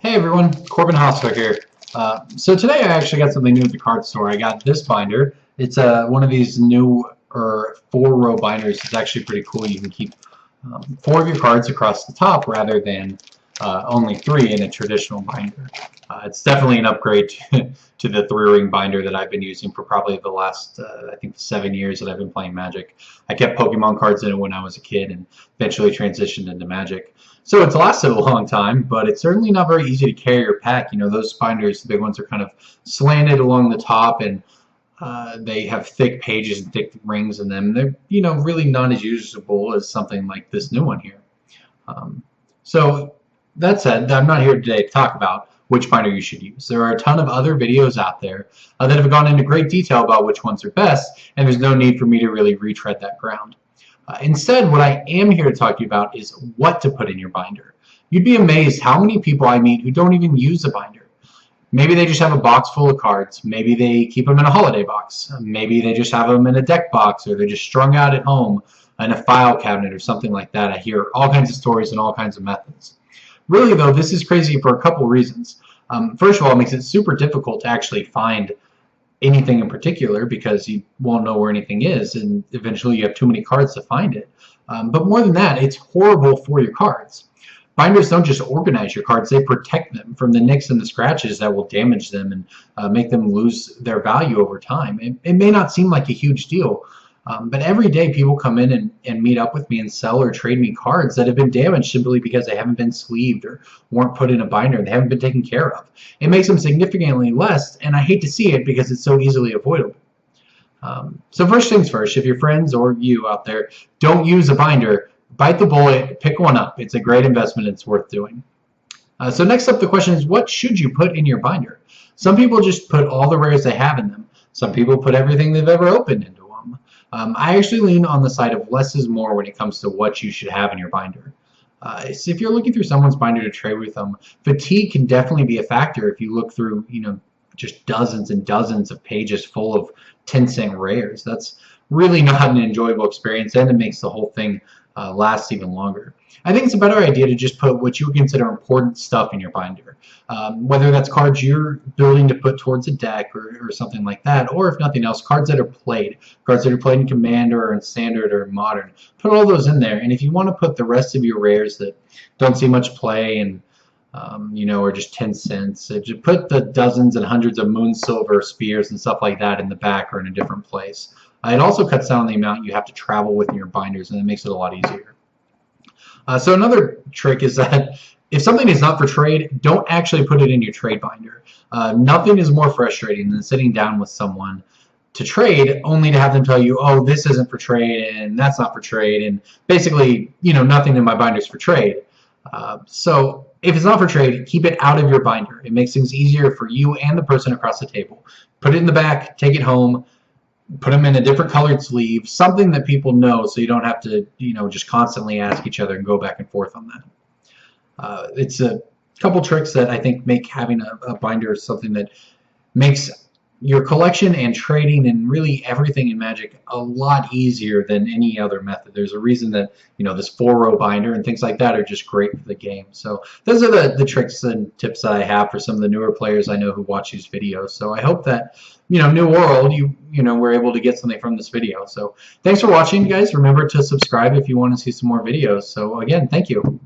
Hey everyone, Corbin Hostler here. So today I actually got something new at the card store. I got this binder. It's one of these new four-row binders. It's actually pretty cool. You can keep four of your cards across the top rather than only three in a traditional binder. It's definitely an upgrade to the three-ring binder that I've been using for probably the last, I think, 7 years that I've been playing Magic. I kept Pokemon cards in it when I was a kid and eventually transitioned into Magic. So it's lasted a long time, but it's certainly not very easy to carry or pack. You know, those binders, the big ones, are kind of slanted along the top, and they have thick pages and thick rings in them. They're, you know, really not as usable as something like this new one here. So that said, I'm not here today to talk about which binder you should use. There are a ton of other videos out there that have gone into great detail about which ones are best, and there's no need for me to really retread that ground. Instead, what I am here to talk to you about is what to put in your binder. You'd be amazed how many people I meet who don't even use a binder. Maybe they just have a box full of cards. Maybe they keep them in a holiday box. Maybe they just have them in a deck box, or they're just strung out at home in a file cabinet or something like that. I hear all kinds of stories and all kinds of methods. Really, though, this is crazy for a couple reasons. First of all, it makes it super difficult to actually find anything in particular because you won't know where anything is, and eventually you have too many cards to find it. But more than that, it's horrible for your cards. Binders don't just organize your cards, they protect them from the nicks and the scratches that will damage them and make them lose their value over time. It may not seem like a huge deal, but every day people come in and meet up with me and sell or trade me cards that have been damaged simply because they haven't been sleeved or weren't put in a binder. They haven't been taken care of. It makes them significantly less, and I hate to see it because it's so easily avoidable. So first things first, if your friends or you out there don't use a binder, bite the bullet, pick one up. It's a great investment. It's worth doing. So next up, the question is, what should you put in your binder? Some people just put all the rares they have in them. Some people put everything they've ever opened into them. I actually lean on the side of less is more when it comes to what you should have in your binder. So if you're looking through someone's binder to trade with them, fatigue can definitely be a factor if you look through, you know, just dozens and dozens of pages full of 10-cent rares. That's really not an enjoyable experience, and it makes the whole thing last even longer. I think it's a better idea to just put what you consider important stuff in your binder, whether that's cards you're building to put towards a deck or something like that, or if nothing else, cards that are played in Commander or in Standard or Modern. Put all those in there, and if you want to put the rest of your rares that don't see much play and you know, or just 10 cents, just put the dozens and hundreds of Moon Silver spears and stuff like that in the back or in a different place. It also cuts down on the amount you have to travel with in your binders, and it makes it a lot easier. So another trick is that if something is not for trade, don't actually put it in your trade binder. Nothing is more frustrating than sitting down with someone to trade only to have them tell you, oh, this isn't for trade and that's not for trade, and basically, you know, nothing in my binder is for trade. So if it's not for trade, keep it out of your binder. It makes things easier for you and the person across the table. Put it in the back, take it home, put them in a different colored sleeve, something that people know so you don't have to, you know, just constantly ask each other and go back and forth on that. It's a couple tricks that I think make having a binder something that makes your collection and trading and really everything in Magic a lot easier than any other method. There's a reason that, you know, this four-row binder and things like that are just great for the game. So those are the tricks and tips that I have for some of the newer players I know who watch these videos. So I hope that, you know, New World, you know, were able to get something from this video. So thanks for watching, guys. Remember to subscribe if you want to see some more videos. So again, thank you.